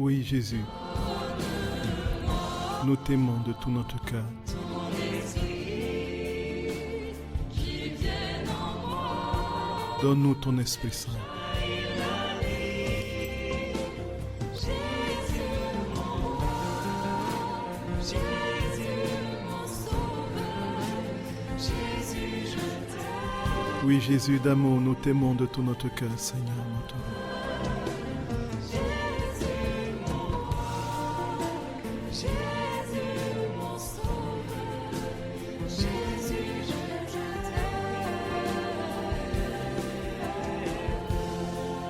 Oui, Jésus, nous t'aimons de tout notre cœur. Donne-nous ton Esprit Saint. Oui, Jésus d'amour, nous t'aimons de tout notre cœur, Seigneur, notre roi.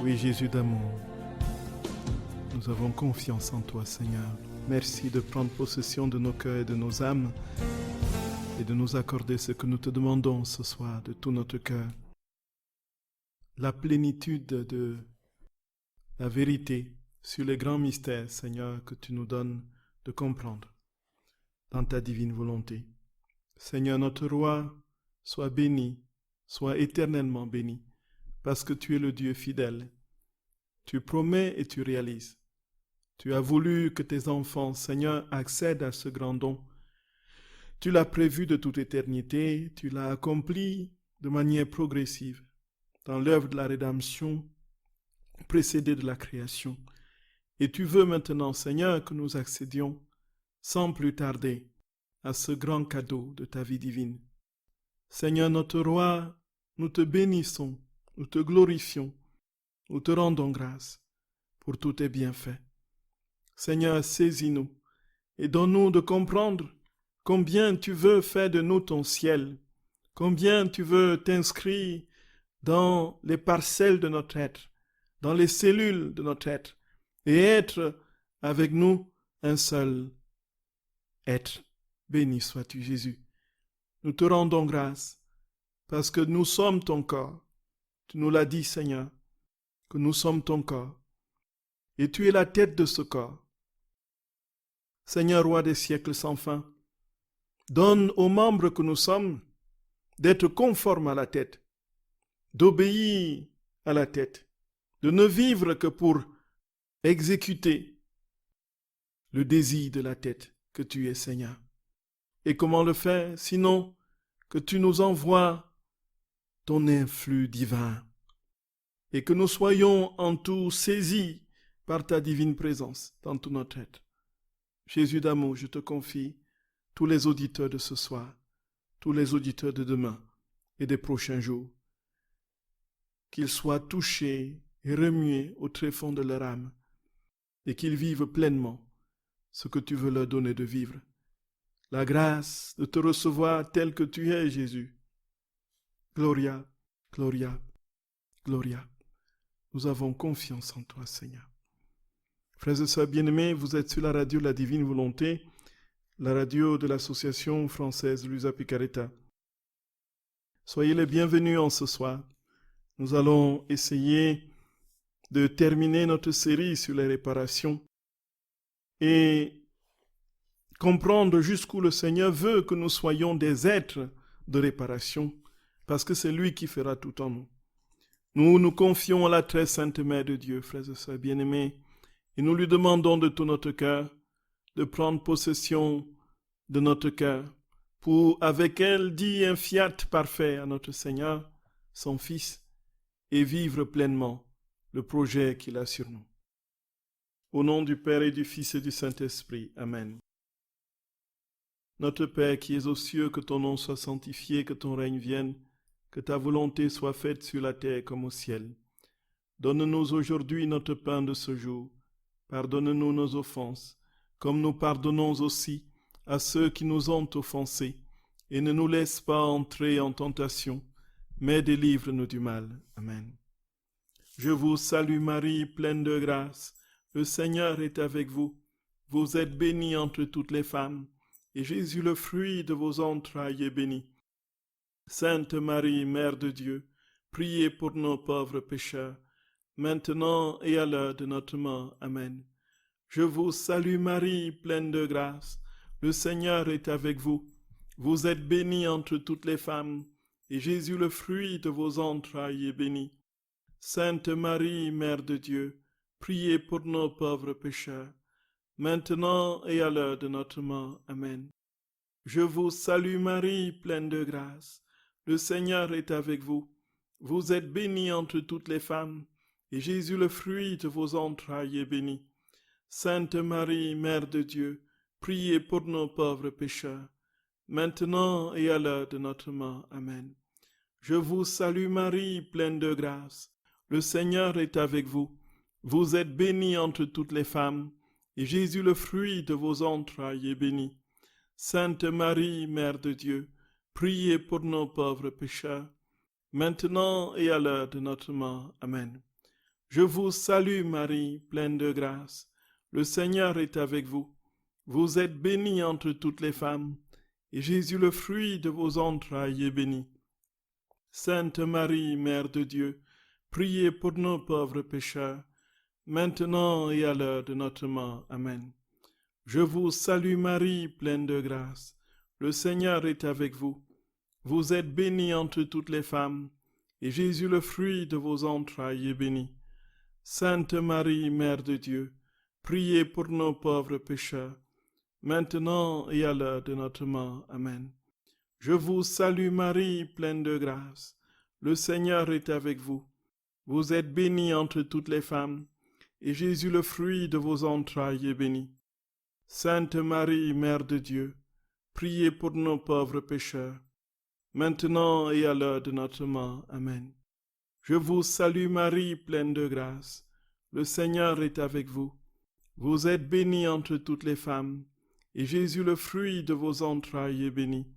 Oui, Jésus d'amour, nous avons confiance en toi, Seigneur. Merci de prendre possession de nos cœurs et de nos âmes et de nous accorder ce que nous te demandons ce soir de tout notre cœur. La plénitude de la vérité sur les grands mystères, Seigneur, que tu nous donnes de comprendre dans ta divine volonté. Seigneur, notre roi, sois béni, sois éternellement béni, parce que tu es le Dieu fidèle. Tu promets et tu réalises. Tu as voulu que tes enfants, Seigneur, accèdent à ce grand don. Tu l'as prévu de toute éternité, tu l'as accompli de manière progressive dans l'œuvre de la rédemption précédée de la création. Et tu veux maintenant, Seigneur, que nous accédions sans plus tarder à ce grand cadeau de ta vie divine. Seigneur notre roi, nous te bénissons, nous te glorifions, nous te rendons grâce pour tous tes bienfaits. Seigneur, saisis-nous et donne-nous de comprendre combien tu veux faire de nous ton ciel, combien tu veux t'inscrire dans les parcelles de notre être, dans les cellules de notre être, et être avec nous un seul être. Béni sois-tu, Jésus. Nous te rendons grâce, parce que nous sommes ton corps. Tu nous l'as dit, Seigneur, que nous sommes ton corps, et tu es la tête de ce corps. Seigneur, roi des siècles sans fin, donne aux membres que nous sommes d'être conformes à la tête, d'obéir à la tête, de ne vivre que pour exécuter le désir de la tête que tu es, Seigneur. Et comment le faire, sinon que tu nous envoies ton influx divin et que nous soyons en tout saisis par ta divine présence dans tout notre être. Jésus d'amour, je te confie tous les auditeurs de ce soir, tous les auditeurs de demain et des prochains jours, qu'ils soient touchés et remués au tréfonds de leur âme et qu'ils vivent pleinement ce que tu veux leur donner de vivre. La grâce de te recevoir tel que tu es, Jésus. Gloria, Gloria, Gloria. Nous avons confiance en toi, Seigneur. Frères et sœurs bien-aimés, vous êtes sur la radio de la Divine Volonté, la radio de l'association française Luisa Picaretta. Soyez les bienvenus en ce soir. Nous allons essayer de terminer notre série sur les réparations et comprendre jusqu'où le Seigneur veut que nous soyons des êtres de réparation, parce que c'est lui qui fera tout en nous. Nous nous confions à la très sainte Mère de Dieu, frères et sœurs bien-aimés, et nous lui demandons de tout notre cœur de prendre possession de notre cœur pour, avec elle, dire un fiat parfait à notre Seigneur, son Fils, et vivre pleinement le projet qu'il a sur nous. Au nom du Père et du Fils et du Saint-Esprit. Amen. Notre Père qui es aux cieux, que ton nom soit sanctifié, que ton règne vienne, que ta volonté soit faite sur la terre comme au ciel. Donne-nous aujourd'hui notre pain de ce jour. Pardonne-nous nos offenses, comme nous pardonnons aussi à ceux qui nous ont offensés. Et ne nous laisse pas entrer en tentation, mais délivre-nous du mal. Amen. Je vous salue Marie, pleine de grâce. Le Seigneur est avec vous. Vous êtes bénie entre toutes les femmes, et Jésus, le fruit de vos entrailles, est béni. Sainte Marie, Mère de Dieu, priez pour nos pauvres pécheurs, maintenant et à l'heure de notre mort. Amen. Je vous salue Marie, pleine de grâce. Le Seigneur est avec vous. Vous êtes bénie entre toutes les femmes, et Jésus, le fruit de vos entrailles, est béni. Sainte Marie, Mère de Dieu, priez pour nos pauvres pécheurs, maintenant et à l'heure de notre mort. Amen. Je vous salue Marie, pleine de grâce. Le Seigneur est avec vous. Vous êtes bénie entre toutes les femmes, et Jésus, le fruit de vos entrailles, est béni. Sainte Marie, Mère de Dieu, priez pour nos pauvres pécheurs, maintenant et à l'heure de notre mort. Amen. Je vous salue Marie, pleine de grâce. Le Seigneur est avec vous. Vous êtes bénie entre toutes les femmes, et Jésus, le fruit de vos entrailles, est béni. Sainte Marie, Mère de Dieu, priez pour nos pauvres pécheurs, maintenant et à l'heure de notre mort. Amen. Je vous salue Marie, pleine de grâce. Le Seigneur est avec vous. Vous êtes bénie entre toutes les femmes, et Jésus, le fruit de vos entrailles, est béni. Sainte Marie, Mère de Dieu, priez pour nos pauvres pécheurs, maintenant et à l'heure de notre mort. Amen. Je vous salue Marie, pleine de grâce. Le Seigneur est avec vous. Vous êtes bénie entre toutes les femmes, et Jésus, le fruit de vos entrailles, est béni. Sainte Marie, Mère de Dieu, priez pour nos pauvres pécheurs, maintenant et à l'heure de notre mort. Amen. Je vous salue Marie, pleine de grâce. Le Seigneur est avec vous. Vous êtes bénie entre toutes les femmes, et Jésus, le fruit de vos entrailles, est béni. Sainte Marie, Mère de Dieu, priez pour nos pauvres pécheurs, maintenant et à l'heure de notre mort. Amen. Je vous salue Marie, pleine de grâce. Le Seigneur est avec vous. Vous êtes bénie entre toutes les femmes, et Jésus, le fruit de vos entrailles, est béni.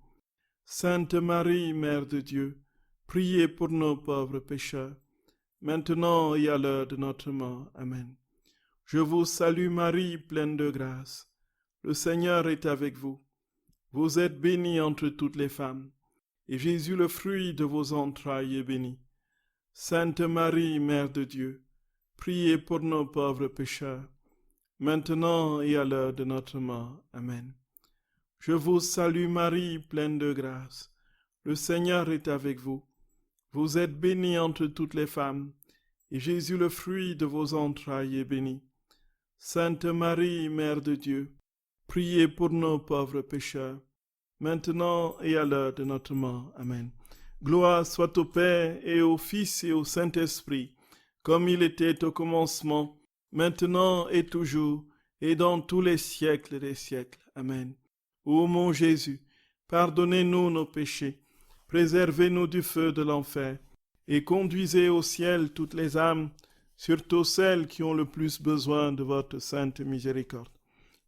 Sainte Marie, Mère de Dieu, priez pour nos pauvres pécheurs, maintenant et à l'heure de notre mort. Amen. Je vous salue Marie, pleine de grâce. Le Seigneur est avec vous. Vous êtes bénie entre toutes les femmes, et Jésus, le fruit de vos entrailles, est béni. Sainte Marie, Mère de Dieu, priez pour nos pauvres pécheurs, maintenant et à l'heure de notre mort. Amen. Je vous salue Marie, pleine de grâce. Le Seigneur est avec vous. Vous êtes bénie entre toutes les femmes, et Jésus, le fruit de vos entrailles, est béni. Sainte Marie, Mère de Dieu, priez pour nos pauvres pécheurs, maintenant et à l'heure de notre mort. Amen. Gloire soit au Père et au Fils et au Saint-Esprit, comme il était au commencement, maintenant et toujours, et dans tous les siècles des siècles. Amen. Ô mon Jésus, pardonnez-nous nos péchés, préservez-nous du feu de l'enfer, et conduisez au ciel toutes les âmes, surtout celles qui ont le plus besoin de votre sainte miséricorde.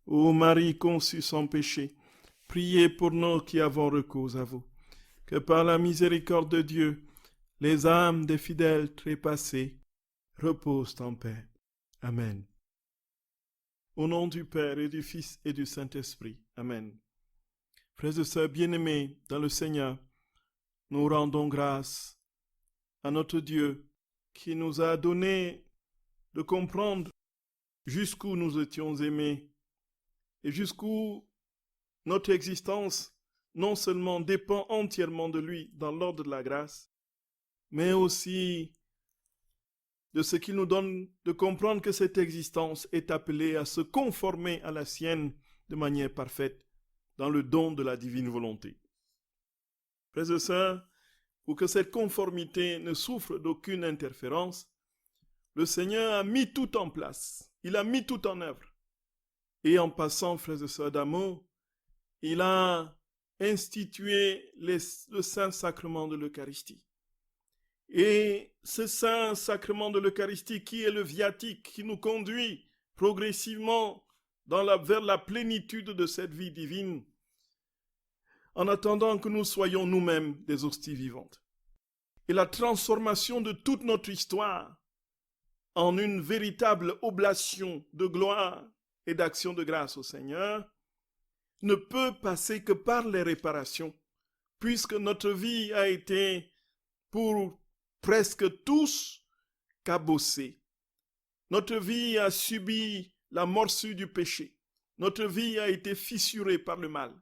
Ô Marie conçue sans péché, priez pour nous qui avons recours à vous. Que par la miséricorde de Dieu, les âmes des fidèles trépassés reposent en paix. Amen. Au nom du Père et du Fils et du Saint-Esprit. Amen. Frères et sœurs bien-aimés dans le Seigneur, nous rendons grâce à notre Dieu qui nous a donné de comprendre jusqu'où nous étions aimés et jusqu'où notre existence non seulement dépend entièrement de lui dans l'ordre de la grâce, mais aussi de ce qu'il nous donne de comprendre que cette existence est appelée à se conformer à la sienne de manière parfaite dans le don de la divine volonté. Frères et sœurs, pour que cette conformité ne souffre d'aucune interférence, le Seigneur a mis tout en place, il a mis tout en œuvre. Et en passant, frères et sœurs d'amour, il a institué le saint sacrement de l'Eucharistie. Et ce saint sacrement de l'Eucharistie qui est le viatique, qui nous conduit progressivement vers la plénitude de cette vie divine, en attendant que nous soyons nous-mêmes des hosties vivantes. Et la transformation de toute notre histoire en une véritable oblation de gloire et d'action de grâce au Seigneur ne peut passer que par les réparations, puisque notre vie a été pour presque tous cabossée. Notre vie a subi la morsure du péché. Notre vie a été fissurée par le mal.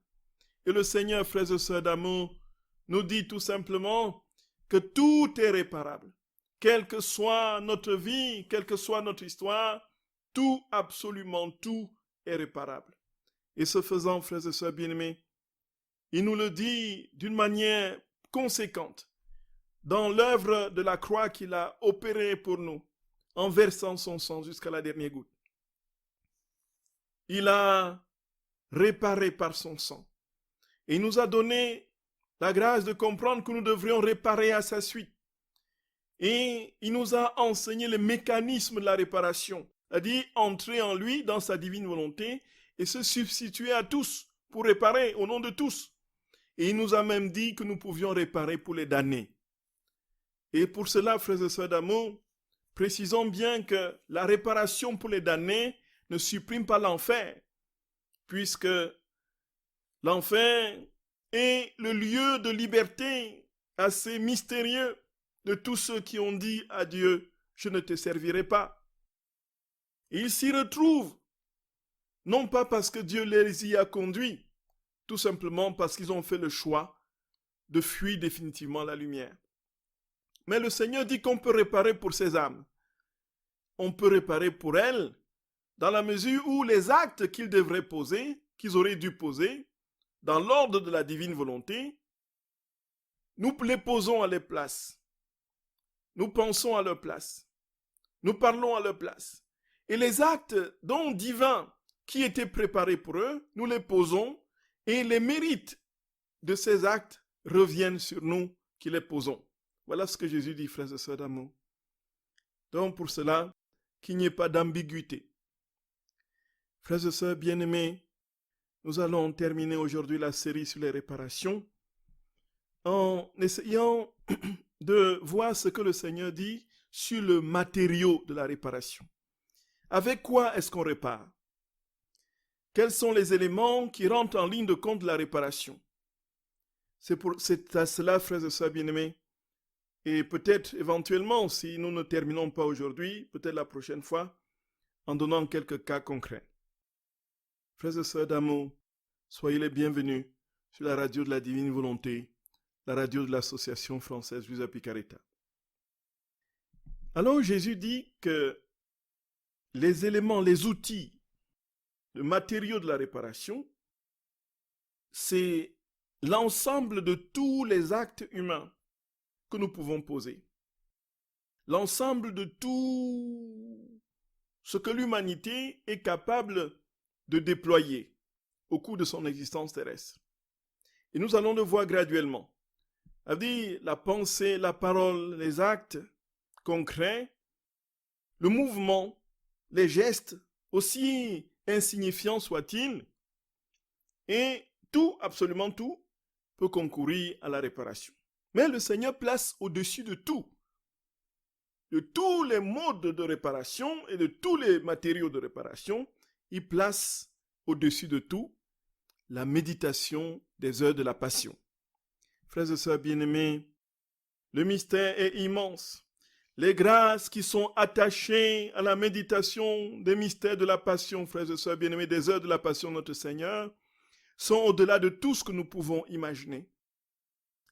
Et le Seigneur, frères et sœurs d'amour, nous dit tout simplement que tout est réparable, quelle que soit notre vie, quelle que soit notre histoire, tout, absolument tout est réparable. Et ce faisant, frères et sœurs bien-aimés, il nous le dit d'une manière conséquente dans l'œuvre de la croix qu'il a opérée pour nous, en versant son sang jusqu'à la dernière goutte. Il a réparé par son sang. Et il nous a donné la grâce de comprendre que nous devrions réparer à sa suite. Et il nous a enseigné le mécanisme de la réparation, c'est-à-dire entrer en lui dans sa divine volonté et se substituer à tous pour réparer au nom de tous. Et il nous a même dit que nous pouvions réparer pour les damnés. Et pour cela, frères et sœurs d'amour, précisons bien que la réparation pour les damnés ne supprime pas l'enfer, puisque l'enfer est le lieu de liberté assez mystérieux de tous ceux qui ont dit à Dieu, je ne te servirai pas. Et ils s'y retrouvent, non pas parce que Dieu les y a conduits, tout simplement parce qu'ils ont fait le choix de fuir définitivement la lumière. Mais le Seigneur dit qu'on peut réparer pour ces âmes. On peut réparer pour elles dans la mesure où les actes qu'ils devraient poser, qu'ils auraient dû poser, dans l'ordre de la divine volonté, nous les posons à leur place. Nous pensons à leur place. Nous parlons à leur place. Et les actes dont divins qui étaient préparés pour eux, nous les posons et les mérites de ces actes reviennent sur nous qui les posons. Voilà ce que Jésus dit, frères et sœurs d'amour. Donc pour cela, qu'il n'y ait pas d'ambiguïté. Frères et sœurs bien-aimés, nous allons terminer aujourd'hui la série sur les réparations en essayant de voir ce que le Seigneur dit sur le matériau de la réparation. Avec quoi est-ce qu'on répare? Quels sont les éléments qui rentrent en ligne de compte de la réparation? C'est à cela, frères et sœurs bien-aimés, et peut-être éventuellement, si nous ne terminons pas aujourd'hui, peut-être la prochaine fois, en donnant quelques cas concrets. Frères et sœurs d'amour, soyez les bienvenus sur la radio de la Divine Volonté, la radio de l'Association française Luisa Picaretta. Alors Jésus dit que les éléments, les outils, le matériau de la réparation, c'est l'ensemble de tous les actes humains que nous pouvons poser. L'ensemble de tout ce que l'humanité est capable de déployer au cours de son existence terrestre. Et nous allons le voir graduellement. C'est-à-dire la pensée, la parole, les actes concrets, le mouvement, les gestes, aussi insignifiants soient-ils, et tout, absolument tout, peut concourir à la réparation. Mais le Seigneur place au-dessus de tous les modes de réparation et de tous les matériaux de réparation, il place au-dessus de tout la méditation des heures de la passion. Frères et sœurs bien-aimés, le mystère est immense. Les grâces qui sont attachées à la méditation des mystères de la passion, frères et sœurs bien-aimés, des heures de la passion de notre Seigneur, sont au-delà de tout ce que nous pouvons imaginer.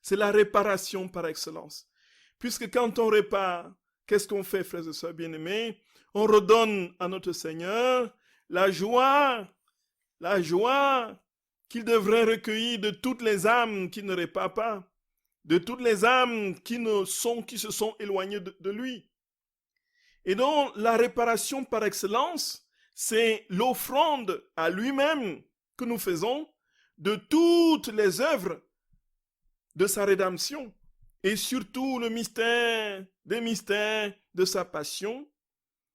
C'est la réparation par excellence. Puisque quand on répare, qu'est-ce qu'on fait, frères et sœurs bien-aimés? On redonne à notre Seigneur la joie qu'il devrait recueillir de toutes les âmes qui ne réparent pas, de toutes les âmes qui se sont éloignées de lui. Et donc, la réparation par excellence, c'est l'offrande à lui-même que nous faisons de toutes les œuvres de sa rédemption et surtout le mystère des mystères de sa passion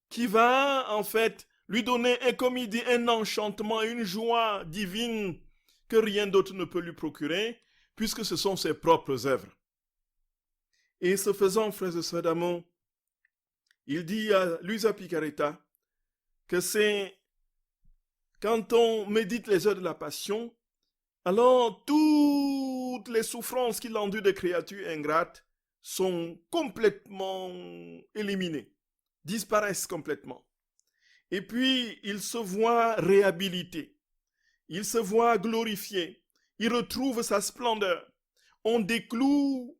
qui va en fait lui donner, comme il dit, un enchantement et une joie divine que rien d'autre ne peut lui procurer puisque ce sont ses propres œuvres. Et ce faisant, frères et sœurs d'amour, il dit à Luisa Picaretta que c'est quand on médite les heures de la passion, alors toutes les souffrances qu'il endure des créatures ingrates sont complètement éliminées, disparaissent complètement. Et puis, il se voit réhabilité, il se voit glorifié, il retrouve sa splendeur. On décloue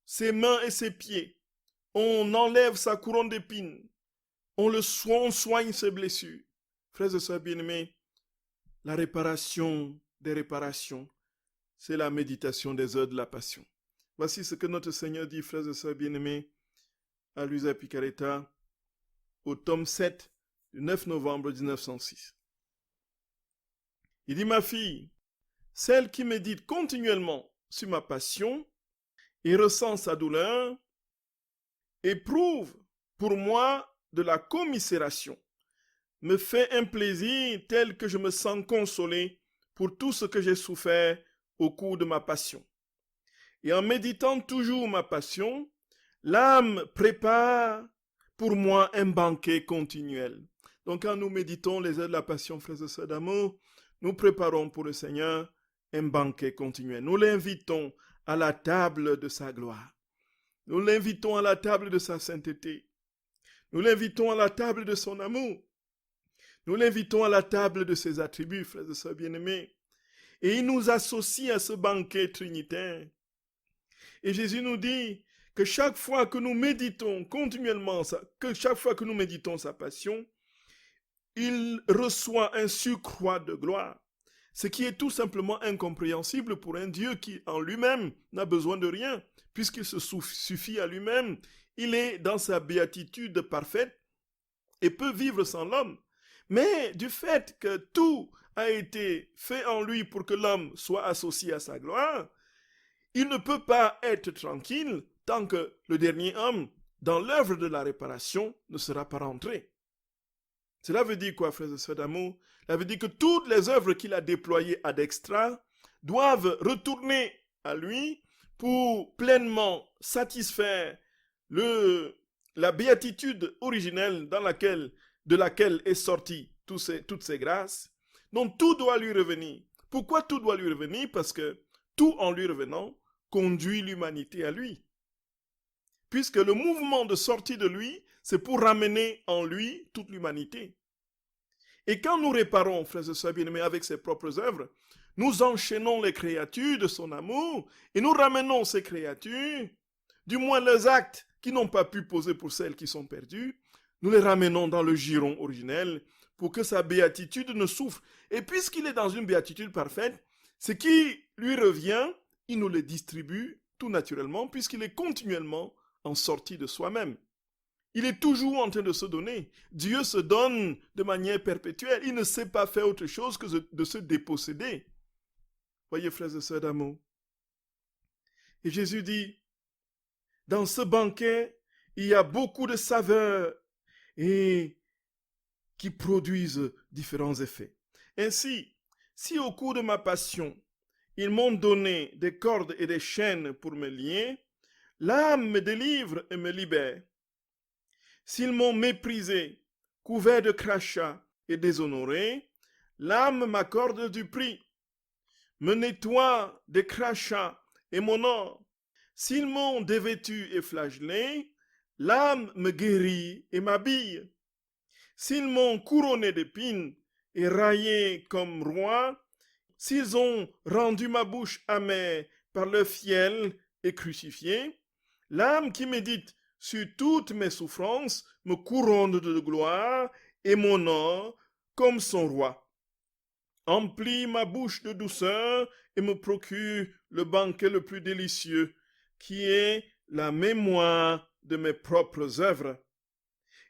ses mains et ses pieds, on enlève sa couronne d'épines, on soigne ses blessures. Frères et sœurs bien-aimés, la réparation des réparations, c'est la méditation des heures de la passion. Voici ce que notre Seigneur dit, frères et sœurs bien-aimés, à Luisa Picaretta, au tome 7 du 9 novembre 1906. Il dit, ma fille, celle qui médite continuellement sur ma passion et ressent sa douleur, éprouve pour moi de la commisération, me fait un plaisir tel que je me sens consolé pour tout ce que j'ai souffert au cours de ma passion. Et en méditant toujours ma passion, l'âme prépare pour moi un banquet continuel. Donc quand nous méditons les heures de la passion, frères et sœurs d'amour, nous préparons pour le Seigneur un banquet continuel. Nous l'invitons à la table de sa gloire. Nous l'invitons à la table de sa sainteté. Nous l'invitons à la table de son amour. Nous l'invitons à la table de ses attributs, frères et sœurs bien-aimés. Et il nous associe à ce banquet trinitaire. Et Jésus nous dit que chaque fois que nous méditons continuellement, que chaque fois que nous méditons sa passion, il reçoit un surcroît de gloire. Ce qui est tout simplement incompréhensible pour un Dieu qui, en lui-même, n'a besoin de rien, puisqu'il se suffit à lui-même. Il est dans sa béatitude parfaite et peut vivre sans l'homme. Mais du fait que tout a été fait en lui pour que l'homme soit associé à sa gloire, il ne peut pas être tranquille tant que le dernier homme, dans l'œuvre de la réparation, ne sera pas rentré. Cela veut dire quoi, frères et sœurs d'amour? Cela veut dire que toutes les œuvres qu'il a déployées ad extra doivent retourner à lui pour pleinement satisfaire la béatitude originelle de laquelle est sortie toutes ces grâces. Donc tout doit lui revenir. Pourquoi tout doit lui revenir? Parce que tout en lui revenant conduit l'humanité à lui. Puisque le mouvement de sortie de lui, c'est pour ramener en lui toute l'humanité. Et quand nous réparons, frères et sœurs bien-aimés, avec ses propres œuvres, nous enchaînons les créatures de son amour et nous ramenons ces créatures, du moins les actes qui n'ont pas pu poser pour celles qui sont perdues, nous les ramenons dans le giron originel pour que sa béatitude ne souffre. Et puisqu'il est dans une béatitude parfaite, ce qui lui revient, il nous le distribue tout naturellement puisqu'il est continuellement en sortie de soi-même. Il est toujours en train de se donner. Dieu se donne de manière perpétuelle. Il ne sait pas faire autre chose que de se déposséder. Voyez, frères et sœurs d'amour. Et Jésus dit, dans ce banquet, il y a beaucoup de saveurs et qui produisent différents effets. Ainsi, si au cours de ma passion, ils m'ont donné des cordes et des chaînes pour me lier, l'âme me délivre et me libère. S'ils m'ont méprisé, couvert de crachats et déshonoré, l'âme m'accorde du prix, me nettoie des crachats et m'honore. S'ils m'ont dévêtu et flagellé, l'âme me guérit et m'habille. S'ils m'ont couronné d'épines et raillé comme roi, s'ils ont rendu ma bouche amère par leur fiel et crucifié, l'âme qui médite sur toutes mes souffrances me couronne de gloire et m'honore comme son roi. Emplit ma bouche de douceur et me procure le banquet le plus délicieux, qui est la mémoire de mes propres œuvres.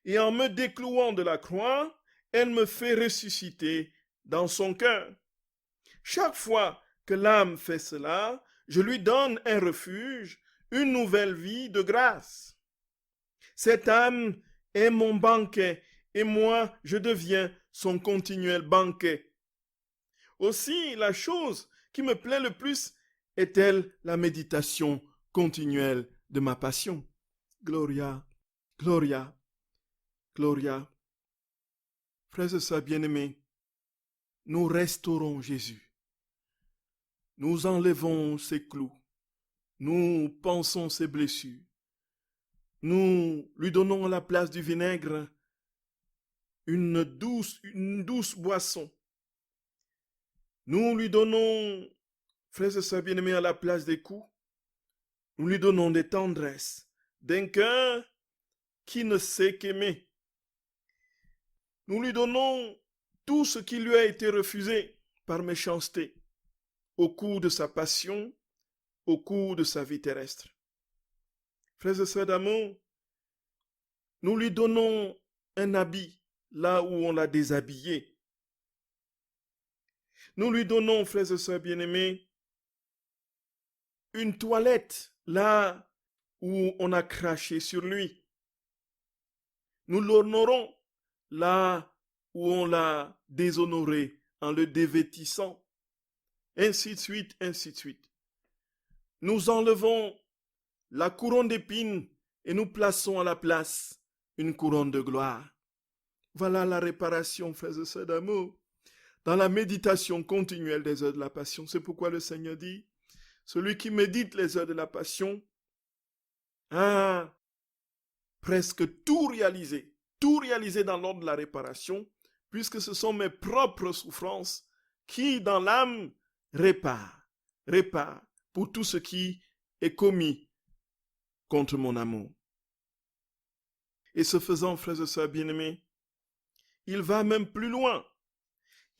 Et en me déclouant de la croix, elle me fait ressusciter dans son cœur. Chaque fois que l'âme fait cela, je lui donne un refuge, une nouvelle vie de grâce. Cette âme est mon banquet et moi, je deviens son continuel banquet. Aussi, la chose qui me plaît le plus est-elle la méditation continuelle de ma passion. Gloria, Gloria, Gloria. Frères et sœurs bien-aimés, nous restaurons Jésus. Nous enlevons ses clous. Nous pansons ses blessures. Nous lui donnons à la place du vinaigre une douce boisson. Nous lui donnons, frères et sœurs bien-aimés, à la place des coups, nous lui donnons des tendresses, d'un cœur qui ne sait qu'aimer. Nous lui donnons tout ce qui lui a été refusé par méchanceté au cours de sa passion, au cours de sa vie terrestre. Frères et sœurs d'amour, nous lui donnons un habit là où on l'a déshabillé. Nous lui donnons, frères et sœurs bien-aimés, une toilette là où on a craché sur lui. Nous l'honorons là où on l'a déshonoré en le dévêtissant. Ainsi de suite, ainsi de suite. Nous enlevons la couronne d'épines et nous plaçons à la place une couronne de gloire. Voilà la réparation, frères et sœurs d'amour, dans la méditation continuelle des heures de la passion. C'est pourquoi le Seigneur dit, celui qui médite les heures de la passion a presque tout réalisé dans l'ordre de la réparation, puisque ce sont mes propres souffrances qui, dans l'âme, réparent pour tout ce qui est commis contre mon amour. Et ce faisant, frères et sœurs bien-aimés, il va même plus loin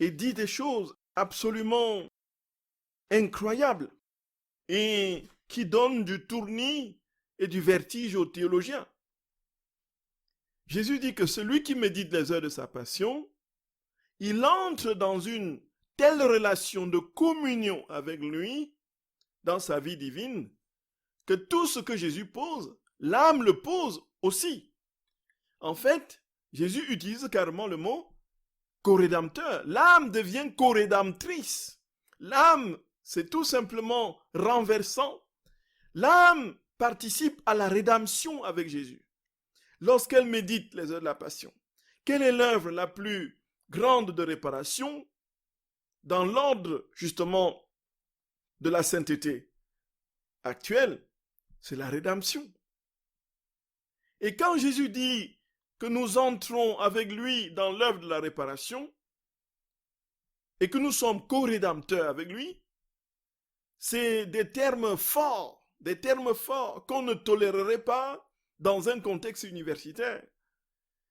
et dit des choses absolument incroyables et qui donnent du tournis et du vertige aux théologiens. Jésus dit que celui qui médite les heures de sa passion, il entre dans une telle relation de communion avec lui dans sa vie divine que tout ce que Jésus pose, l'âme le pose aussi. En fait, Jésus utilise carrément le mot co-rédempteur. L'âme devient co-rédemptrice. L'âme, c'est tout simplement renversant. L'âme participe à la rédemption avec Jésus. Lorsqu'elle médite les heures de la passion, quelle est l'œuvre la plus grande de réparation dans l'ordre justement de la sainteté actuelle? C'est la rédemption. Et quand Jésus dit que nous entrons avec lui dans l'œuvre de la réparation et que nous sommes co-rédempteurs avec lui, c'est des termes forts qu'on ne tolérerait pas dans un contexte universitaire.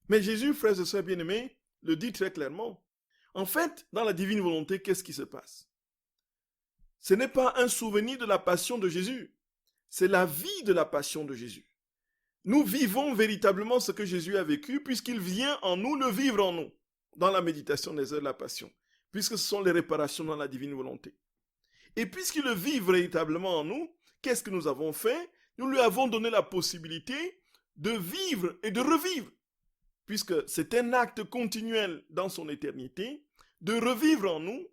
Mais Jésus, frères et sœurs bien-aimés, le dit très clairement. En fait, dans la divine volonté, qu'est-ce qui se passe? Ce n'est pas un souvenir de la passion de Jésus, c'est la vie de la passion de Jésus. Nous vivons véritablement ce que Jésus a vécu puisqu'il vient en nous le vivre en nous, dans la méditation des heures de la passion, puisque ce sont les réparations dans la divine volonté. Et puisqu'il le vit véritablement en nous, qu'est-ce que nous avons fait? Nous lui avons donné la possibilité de vivre et de revivre, puisque c'est un acte continuel dans son éternité, de revivre en nous,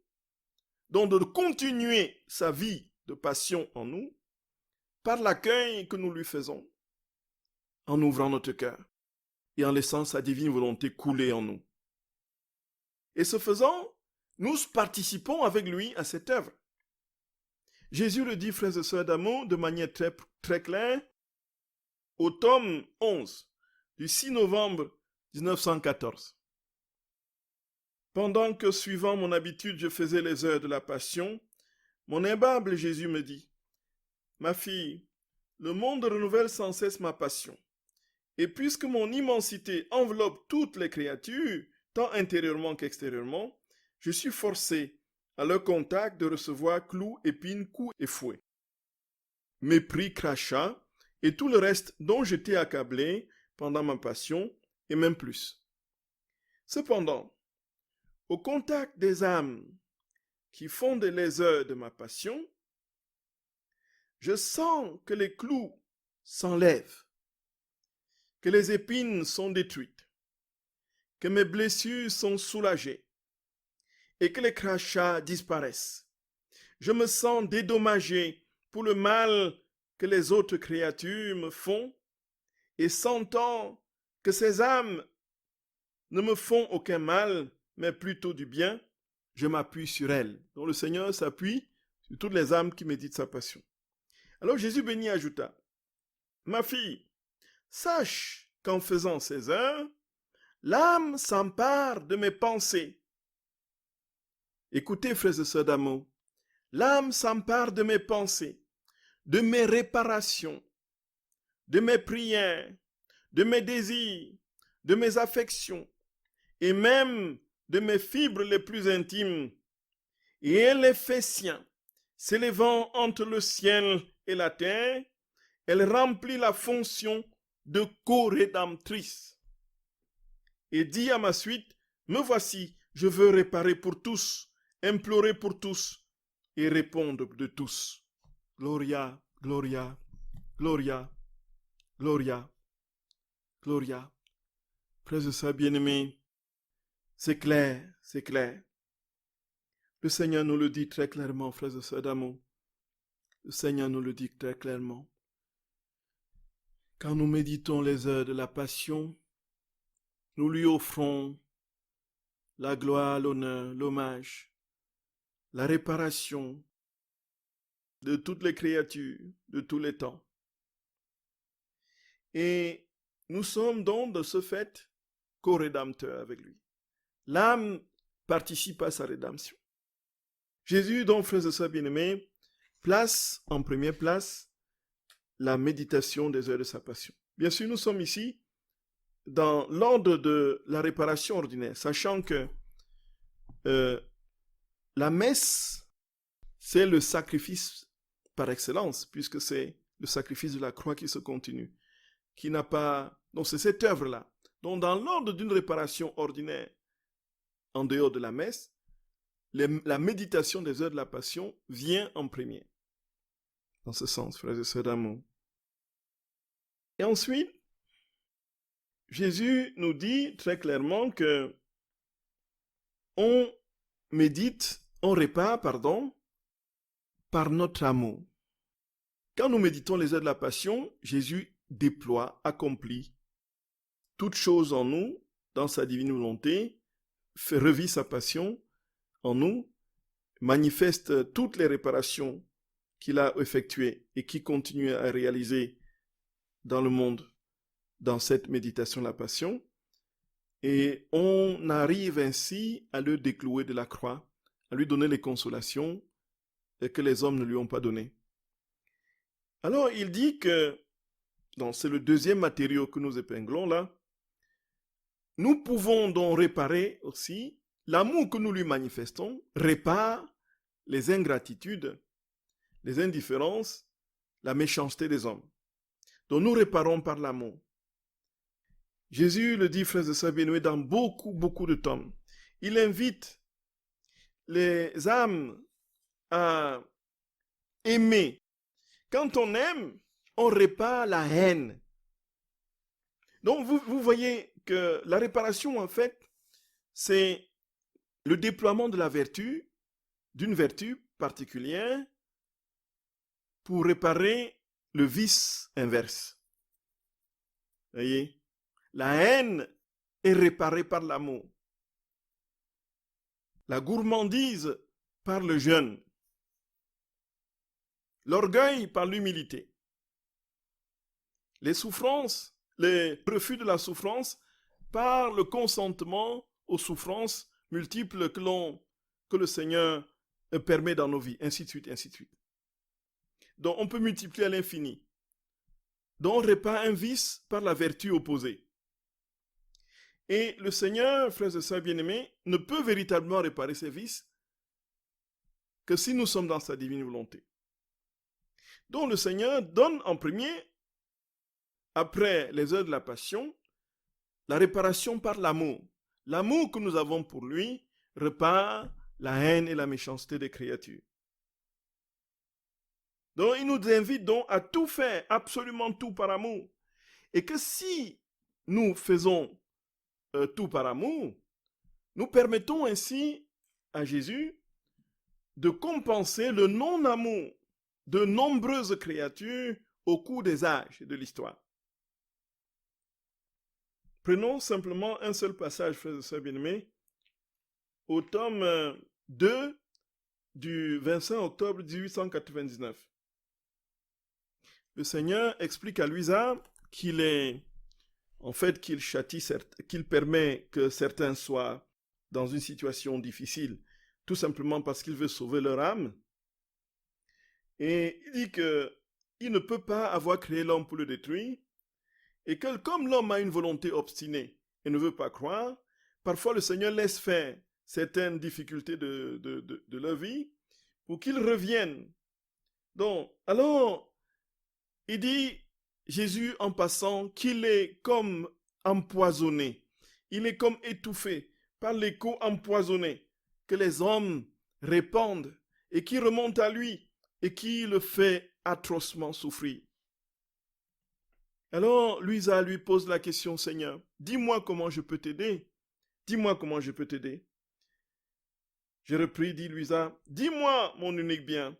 donc de continuer sa vie de passion en nous, par l'accueil que nous lui faisons, en ouvrant notre cœur et en laissant sa divine volonté couler en nous. Et ce faisant, nous participons avec lui à cette œuvre. Jésus le dit, frères et sœurs d'amour, de manière très, très claire, au tome 11 du 6 novembre 1914. Pendant que, suivant mon habitude, je faisais les heures de la passion, mon aimable Jésus me dit, « Ma fille, le monde renouvelle sans cesse ma passion. Et puisque mon immensité enveloppe toutes les créatures, tant intérieurement qu'extérieurement, je suis forcé, à leur contact, de recevoir clous, épines, coups et fouets. Mépris, crachats, et tout le reste dont j'étais accablé pendant ma passion, et même plus. Cependant, au contact des âmes qui fondent les heures de ma passion, je sens que les clous s'enlèvent, que les épines sont détruites, que mes blessures sont soulagées et que les crachats disparaissent. Je me sens dédommagé pour le mal que les autres créatures me font et sentant que ces âmes ne me font aucun mal, mais plutôt du bien, je m'appuie sur elles. Donc le Seigneur s'appuie sur toutes les âmes qui méditent sa passion. Alors Jésus béni ajouta, « Ma fille, sache qu'en faisant ces heures, l'âme s'empare de mes pensées. » Écoutez, frères et sœurs d'amour, l'âme s'empare de mes pensées, de mes réparations, de mes prières, de mes désirs, de mes affections et même de mes fibres les plus intimes. Et elle les fait siens, s'élevant entre le ciel et la terre, elle remplit la fonction de co-rédemptrice. Et dit à ma suite, me voici, je veux réparer pour tous, implorer pour tous et répondre de tous. Gloria, Gloria, Gloria, Gloria, Gloria. Frères et sœurs bien-aimés, c'est clair, c'est clair. Le Seigneur nous le dit très clairement, frères et sœurs d'amour. Le Seigneur nous le dit très clairement. Quand nous méditons les heures de la passion, nous lui offrons la gloire, l'honneur, l'hommage, la réparation de toutes les créatures, de tous les temps. Et nous sommes donc de ce fait co-rédempteurs avec lui. L'âme participe à sa rédemption. Jésus, donc, frères et sœurs bien-aimés, place en première place la méditation des heures de sa passion. Bien sûr, nous sommes ici dans l'ordre de la réparation ordinaire, sachant que la messe, c'est le sacrifice par excellence, puisque c'est le sacrifice de la croix qui se continue, qui n'a pas... Donc c'est cette œuvre-là. Donc dans l'ordre d'une réparation ordinaire, en dehors de la messe, la méditation des heures de la passion vient en premier. Dans ce sens, frères et sœurs d'amour. Et ensuite, Jésus nous dit très clairement que on médite, on répare, par notre amour. Quand nous méditons les heures de la passion, Jésus déploie, accomplit toute chose en nous, dans sa divine volonté, revit sa passion en nous, manifeste toutes les réparations qu'il a effectuées et qui continue à réaliser dans le monde, dans cette méditation de la passion, et on arrive ainsi à le déclouer de la croix, à lui donner les consolations que les hommes ne lui ont pas données. Alors il dit que, c'est le deuxième matériau que nous épinglons là, nous pouvons donc réparer aussi, l'amour que nous lui manifestons répare les ingratitudes, les indifférences, la méchanceté des hommes. Donc nous réparons par l'amour. Jésus le dit, frères et sœurs bien-aimés, dans beaucoup de tomes. Il invite les âmes à aimer. Quand on aime, on répare la haine. Donc vous voyez que la réparation, en fait, c'est le déploiement de la vertu, d'une vertu particulière, pour réparer le vice inverse. Vous voyez? La haine est réparée par l'amour. La gourmandise par le jeûne. L'orgueil par l'humilité. Les souffrances, les refus de la souffrance par le consentement aux souffrances multiples que le Seigneur permet dans nos vies, ainsi de suite, ainsi de suite. Donc on peut multiplier à l'infini. Donc on répare un vice par la vertu opposée. Et le Seigneur, frères et sœurs bien-aimés, ne peut véritablement réparer ces vices que si nous sommes dans sa divine volonté. Donc le Seigneur donne en premier, après les heures de la passion, la réparation par l'amour. L'amour que nous avons pour lui répare la haine et la méchanceté des créatures. Donc il nous invite donc à tout faire, absolument tout par amour. Et que si nous faisons tout par amour, nous permettons ainsi à Jésus de compenser le non-amour de nombreuses créatures au cours des âges de l'histoire. Prenons simplement un seul passage, frères et sœurs bien-aimés, au tome 2 du 25 octobre 1899. Le Seigneur explique à Luisa qu'il châtie, qu'il permet que certains soient dans une situation difficile, tout simplement parce qu'il veut sauver leur âme. Et il dit qu'il ne peut pas avoir créé l'homme pour le détruire, Et que comme l'homme a une volonté obstinée et ne veut pas croire, parfois le Seigneur laisse faire certaines difficultés de leur vie pour qu'ils reviennent. Donc, alors, il dit, Jésus en passant, qu'il est comme empoisonné. Il est comme étouffé par l'écho empoisonné que les hommes répandent et qui remonte à lui et qui le fait atrocement souffrir. Alors, Luisa lui pose la question, Seigneur, dis-moi comment je peux t'aider. Dis-moi comment je peux t'aider. Je repris, dit Luisa, dis-moi, mon unique bien,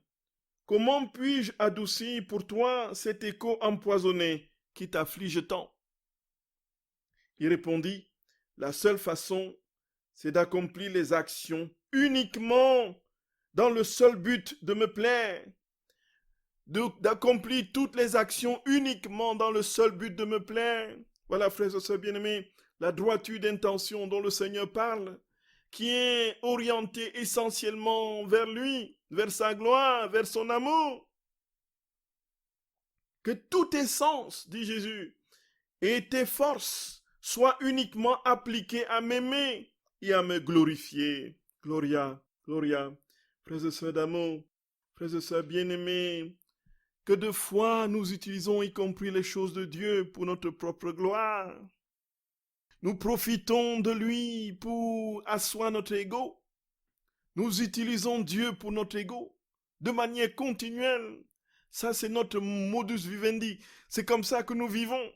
comment puis-je adoucir pour toi cet écho empoisonné qui t'afflige tant? Il répondit, la seule façon, c'est d'accomplir les actions uniquement dans le seul but de me plaire. D'accomplir toutes les actions uniquement dans le seul but de me plaire. Voilà, frères et sœurs bien-aimés, la droiture d'intention dont le Seigneur parle, qui est orientée essentiellement vers lui, vers sa gloire, vers son amour. Que toute essence, dit Jésus, et tes forces soient uniquement appliquées à m'aimer et à me glorifier. Gloria, gloria, frères et sœurs d'amour, frères et sœurs bien-aimés, que de fois nous utilisons y compris les choses de Dieu pour notre propre gloire. Nous profitons de lui pour asseoir notre ego. Nous utilisons Dieu pour notre ego de manière continuelle. Ça, c'est notre modus vivendi. C'est comme ça que nous vivons.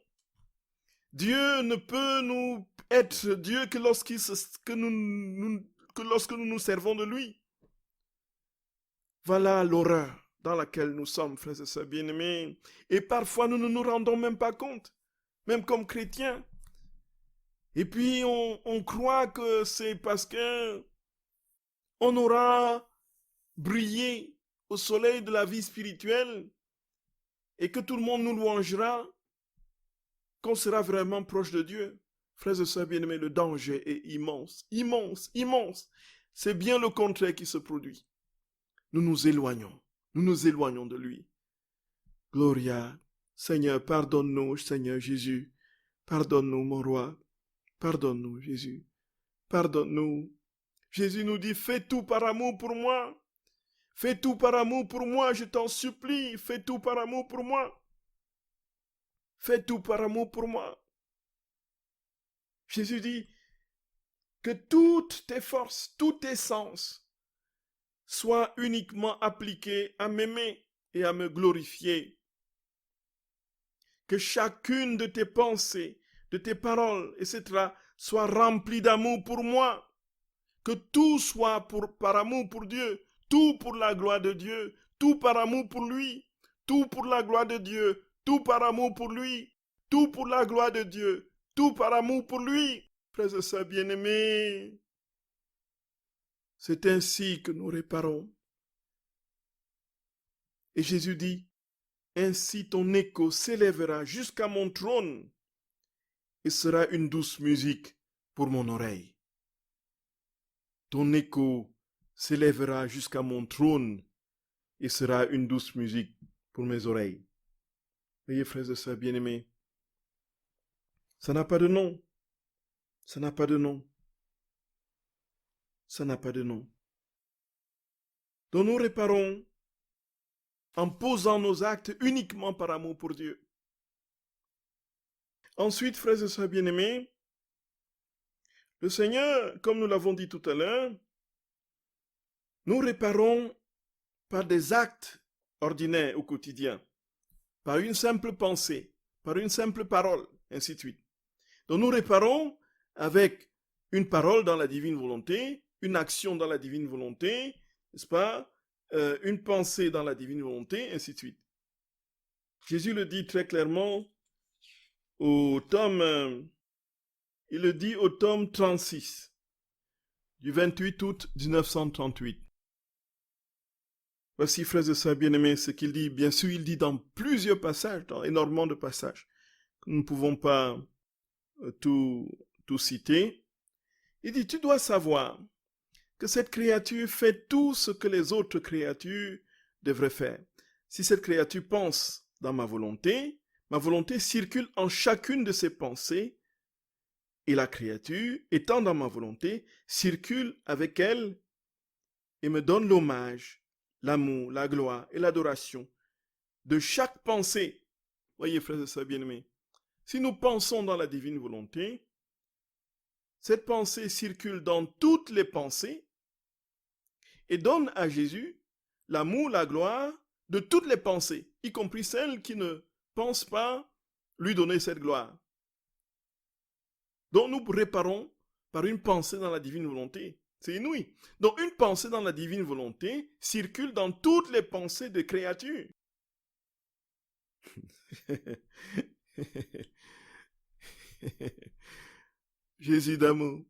Dieu ne peut nous être Dieu que lorsque nous nous servons de lui. Voilà l'horreur dans laquelle nous sommes, frères et sœurs bien-aimés. Et parfois, nous ne nous rendons même pas compte, même comme chrétiens. Et puis, on croit que c'est parce que on aura brillé au soleil de la vie spirituelle et que tout le monde nous louangera, qu'on sera vraiment proche de Dieu. Frères et sœurs bien-aimés, le danger est immense, immense, immense. C'est bien le contraire qui se produit. Nous nous éloignons de lui. Gloria, Seigneur, pardonne-nous, Seigneur Jésus. Pardonne-nous, mon roi. Pardonne-nous, Jésus. Pardonne-nous. Jésus nous dit, fais tout par amour pour moi. Fais tout par amour pour moi, je t'en supplie. Fais tout par amour pour moi. Fais tout par amour pour moi. Jésus dit que toutes tes forces, tous tes sens soient uniquement appliqués à m'aimer et à me glorifier. Que chacune de tes pensées, de tes paroles, etc., soit remplie d'amour pour moi. Que tout soit par amour pour Dieu, tout pour la gloire de Dieu, tout par amour pour lui, tout pour la gloire de Dieu, tout par amour pour lui, tout pour la gloire de Dieu, tout par amour pour lui. Frères et sœurs bien-aimés, c'est ainsi que nous réparons. Et Jésus dit, ainsi ton écho s'élèvera jusqu'à mon trône et sera une douce musique pour mon oreille. Ton écho s'élèvera jusqu'à mon trône et sera une douce musique pour mes oreilles. Voyez, frères et sœurs bien-aimés, ça n'a pas de nom. Ça n'a pas de nom. Ça n'a pas de nom. Donc nous réparons en posant nos actes uniquement par amour pour Dieu. Ensuite, frères et sœurs bien-aimés, le Seigneur, comme nous l'avons dit tout à l'heure, nous réparons par des actes ordinaires au quotidien, par une simple pensée, par une simple parole, ainsi de suite. Donc nous réparons avec une parole dans la divine volonté, une action dans la divine volonté, n'est-ce pas, une pensée dans la divine volonté, ainsi de suite. Jésus le dit très clairement au tome, il le dit au tome 36, du 28 août 1938. Voici, frères et sœurs bien-aimés, ce qu'il dit. Bien sûr, il dit dans plusieurs passages, dans énormément de passages, que nous ne pouvons pas tout citer. Il dit, tu dois savoir que cette créature fait tout ce que les autres créatures devraient faire. Si cette créature pense dans ma volonté, Ma volonté circule en chacune de ses pensées et la créature, étant dans ma volonté, circule avec elle et me donne l'hommage, l'amour, la gloire et l'adoration de chaque pensée. Voyez, frères et sœurs bien-aimés, si nous pensons dans la divine volonté, cette pensée circule dans toutes les pensées et donne à Jésus l'amour, la gloire de toutes les pensées, y compris celles qui ne pensent pas lui donner cette gloire. Donc nous réparons par une pensée dans la divine volonté. C'est inouï. Donc une pensée dans la divine volonté circule dans toutes les pensées des créatures. Jésus d'amour,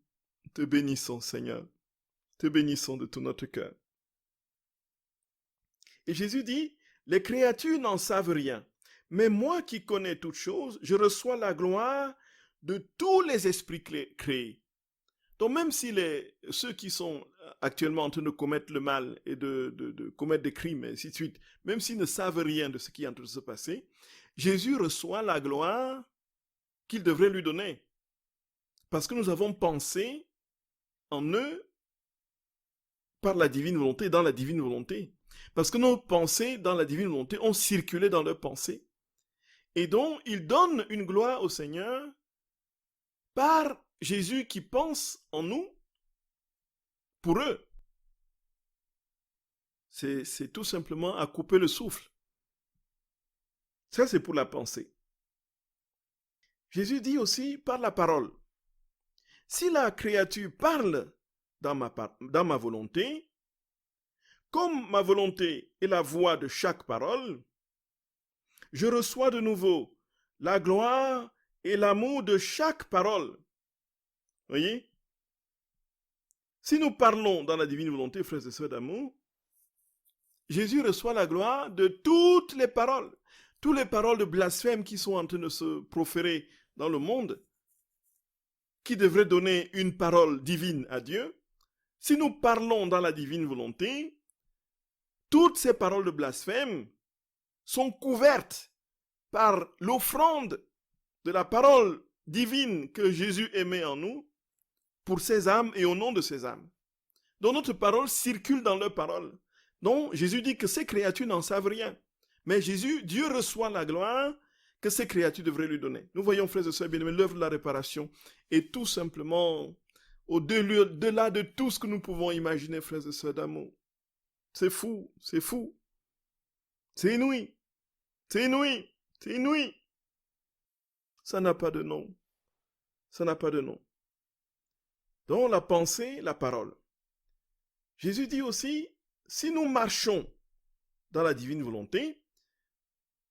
te bénissons Seigneur, te bénissons de tout notre cœur. Et Jésus dit, les créatures n'en savent rien, mais moi qui connais toutes choses, je reçois la gloire de tous les esprits créés. Donc même si ceux qui sont actuellement en train de commettre le mal et de commettre des crimes, et ainsi de suite, même s'ils ne savent rien de ce qui est en train de se passer, Jésus reçoit la gloire qu'il devrait lui donner. Parce que nous avons pensé en eux par la divine volonté, dans la divine volonté. Parce que nos pensées dans la divine volonté ont circulé dans leurs pensées. Et donc, ils donnent une gloire au Seigneur par Jésus qui pense en nous pour eux. C'est tout simplement à couper le souffle. Ça, c'est pour la pensée. Jésus dit aussi par la parole. Si la créature parle dans ma volonté, comme ma volonté est la voix de chaque parole, je reçois de nouveau la gloire et l'amour de chaque parole. Voyez? Si nous parlons dans la divine volonté, frères et sœurs d'amour, Jésus reçoit la gloire de toutes les paroles. Toutes les paroles de blasphème qui sont en train de se proférer dans le monde, qui devraient donner une parole divine à Dieu. Si nous parlons dans la divine volonté, toutes ces paroles de blasphème sont couvertes par l'offrande de la parole divine que Jésus émet en nous pour ces âmes et au nom de ces âmes. Donc notre parole circule dans leur parole. Donc Jésus dit que ces créatures n'en savent rien. Mais Dieu reçoit la gloire que ces créatures devraient lui donner. Nous voyons, frères et sœurs bien-aimés, l'œuvre de la réparation est tout simplement au-delà de tout ce que nous pouvons imaginer, frères et sœurs d'amour. C'est fou, c'est fou. C'est inouï. C'est inouï. C'est inouï. Ça n'a pas de nom. Ça n'a pas de nom. Donc la pensée, la parole. Jésus dit aussi, si nous marchons dans la divine volonté,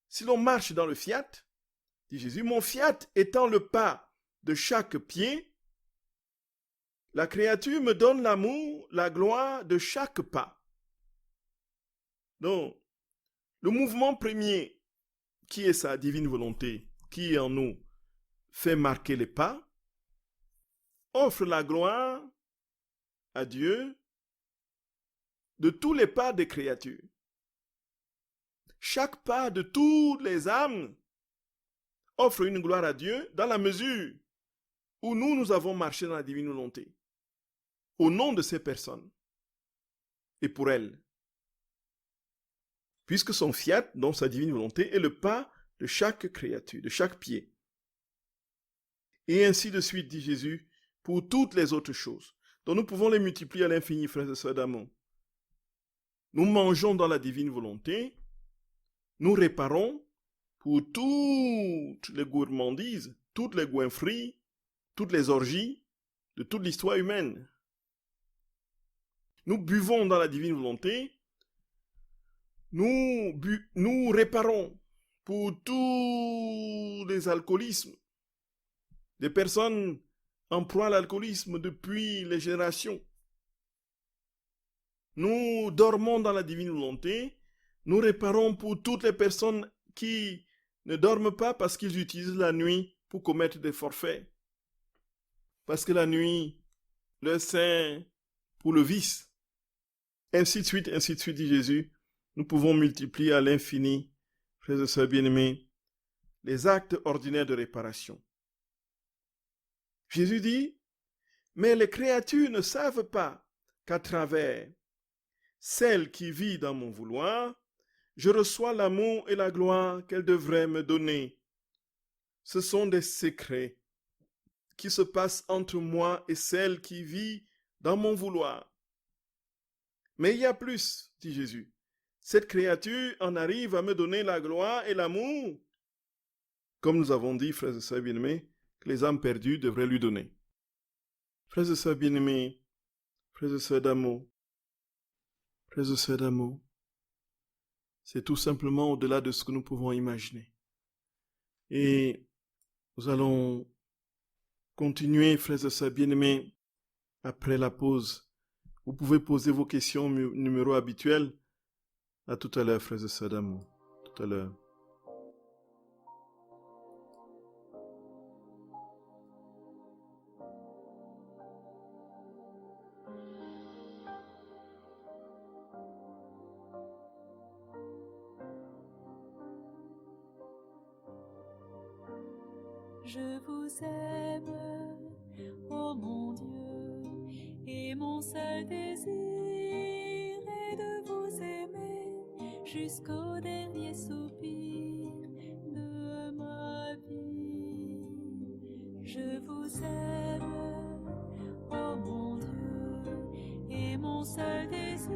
si l'on marche dans le fiat, dit Jésus, mon fiat étant le pas de chaque pied, la créature me donne l'amour, la gloire de chaque pas. Donc, le mouvement premier, qui est sa divine volonté, qui est en nous, fait marquer les pas, offre la gloire à Dieu de tous les pas des créatures. Chaque pas de toutes les âmes offre une gloire à Dieu dans la mesure où nous avons marché dans la divine volonté, au nom de ces personnes et pour elles. Puisque son fiat, donc sa divine volonté, est le pas de chaque créature, de chaque pied. Et ainsi de suite, dit Jésus, pour toutes les autres choses. Donc nous pouvons les multiplier à l'infini, frères et sœurs d'amour. Nous mangeons dans la divine volonté, nous réparons pour toutes les gourmandises, toutes les goinfreries, toutes les orgies de toute l'histoire humaine. Nous buvons dans la divine volonté, nous réparons pour tous les alcoolismes. Des personnes en proie à l'alcoolisme depuis les générations. Nous dormons dans la divine volonté, nous réparons pour toutes les personnes qui ne dorment pas parce qu'ils utilisent la nuit pour commettre des forfaits. Parce que la nuit leur sert pour le vice. Ainsi de suite, dit Jésus. Nous pouvons multiplier à l'infini, frères et sœurs bien-aimés, les actes ordinaires de réparation. Jésus dit, mais les créatures ne savent pas qu'à travers celle qui vit dans mon vouloir, je reçois l'amour et la gloire qu'elle devrait me donner. Ce sont des secrets qui se passent entre moi et celle qui vit dans mon vouloir. Mais il y a plus, dit Jésus. Cette créature en arrive à me donner la gloire et l'amour, comme nous avons dit, frères et sœurs bien-aimés, que les âmes perdues devraient lui donner. Frères et sœurs bien-aimés, frères et sœurs d'amour, frères et sœurs d'amour, c'est tout simplement au-delà de ce que nous pouvons imaginer. Et nous allons continuer, frères et sœurs bien-aimés, après la pause. Vous pouvez poser vos questions au numéro habituel. À tout à l'heure, frères et sœurs d'amour. Tout à l'heure. Je vous aime, ô mon Dieu, et mon seul désir est de vous aimer jusqu'au dernier soupir de ma vie. Je vous aime, ô mon Dieu, et mon seul désir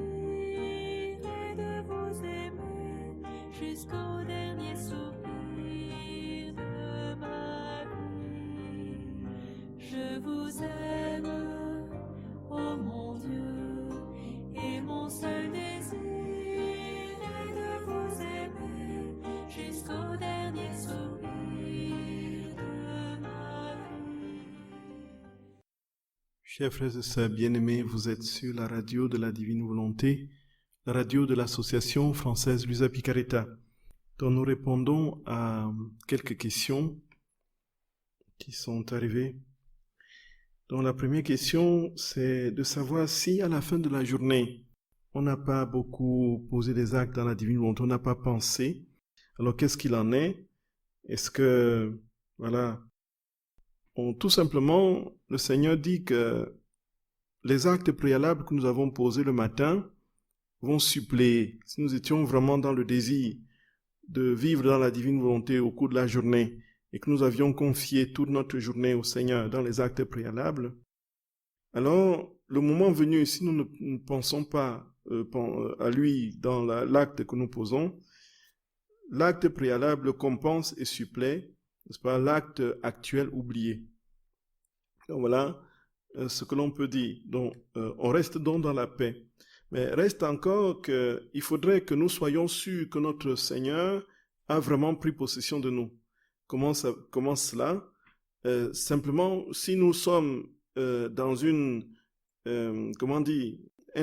est de vous aimer jusqu'au dernier soupir. Je vous aime, ô mon Dieu, et mon seul désir est de vous aimer jusqu'au dernier soupir de ma vie. Chers frères et sœurs bien-aimés, vous êtes sur la radio de la Divine Volonté, la radio de l'association française Luisa Picaretta, dont nous répondons à quelques questions qui sont arrivées. Donc la première question, c'est de savoir si à la fin de la journée, on n'a pas beaucoup posé des actes dans la divine volonté, on n'a pas pensé. Alors qu'est-ce qu'il en est? Est-ce que, voilà, tout simplement, le Seigneur dit que les actes préalables que nous avons posés le matin vont suppléer. Si nous étions vraiment dans le désir de vivre dans la divine volonté au cours de la journée, et que nous avions confié toute notre journée au Seigneur dans les actes préalables, alors, le moment venu, si nous ne pensons pas à lui dans l'acte que nous posons, l'acte préalable compense et supplée, n'est-ce pas, l'acte actuel oublié. Donc voilà ce que l'on peut dire. Donc, on reste donc dans la paix. Mais reste encore qu'il faudrait que nous soyons sûrs que notre Seigneur a vraiment pris possession de nous. Comment cela? Simplement, si nous sommes dans un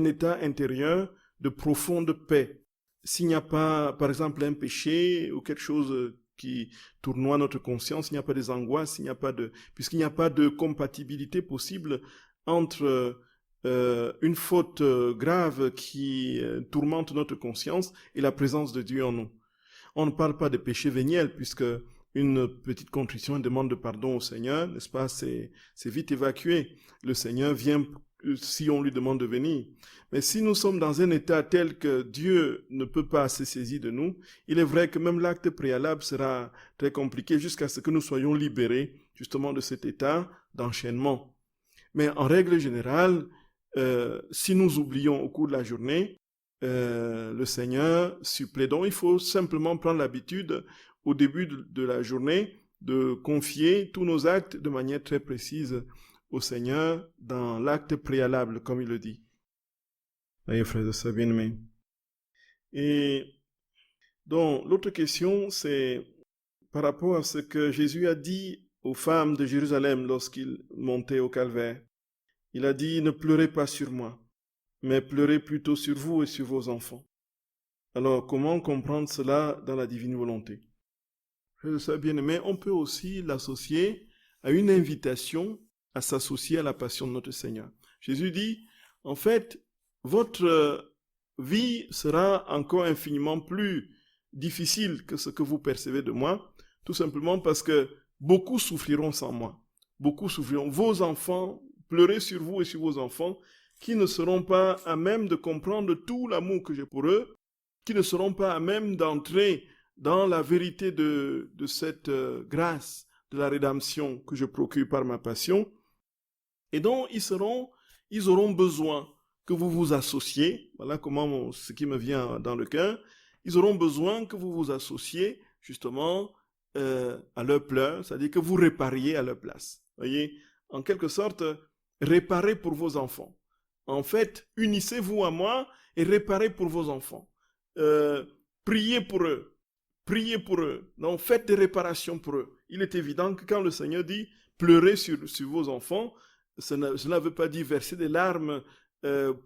état intérieur de profonde paix, s'il n'y a pas, par exemple, un péché ou quelque chose qui tournoie notre conscience, s'il n'y a pas des angoisses, puisqu'il n'y a pas de compatibilité possible entre une faute grave qui tourmente notre conscience et la présence de Dieu en nous. On ne parle pas de péché véniel, puisque une petite contrition, une demande de pardon au Seigneur, n'est-ce pas, c'est vite évacué. Le Seigneur vient si on lui demande de venir. Mais si nous sommes dans un état tel que Dieu ne peut pas se saisir de nous, il est vrai que même l'acte préalable sera très compliqué jusqu'à ce que nous soyons libérés justement de cet état d'enchaînement. Mais en règle générale, si nous oublions au cours de la journée, le Seigneur supplée. Donc il faut simplement prendre l'habitude au début de la journée de confier tous nos actes de manière très précise au Seigneur dans l'acte préalable, comme il le dit. Voyez, frères et sœurs bien-aimés. Et donc l'autre question, c'est par rapport à ce que Jésus a dit aux femmes de Jérusalem lorsqu'il montait au calvaire. Il a dit, ne pleurez pas sur moi, mais pleurez plutôt sur vous et sur vos enfants. Alors, comment comprendre cela dans la divine volonté? Frères et sœurs bien-aimés, on peut aussi l'associer à une invitation à s'associer à la passion de notre Seigneur. Jésus dit, en fait, votre vie sera encore infiniment plus difficile que ce que vous percevez de moi, Tout simplement parce que beaucoup souffriront sans moi. Beaucoup souffriront. Vos enfants, pleurez sur vous et sur vos enfants, qui ne seront pas à même de comprendre tout l'amour que j'ai pour eux, qui ne seront pas à même d'entrer dans la vérité de cette grâce de la rédemption que je procure par ma passion. Et donc, ils auront besoin que vous vous associez. Voilà ce qui me vient dans le cœur. Ils auront besoin que vous vous associez justement à leur pleurs, c'est-à-dire que vous répariez à leur place. Voyez, en quelque sorte, réparez pour vos enfants. En fait, unissez-vous à moi et réparez pour vos enfants. Priez pour eux. Priez pour eux. Donc, faites des réparations pour eux. Il est évident que quand le Seigneur dit pleurez sur vos enfants, cela ne veut pas dire verser des larmes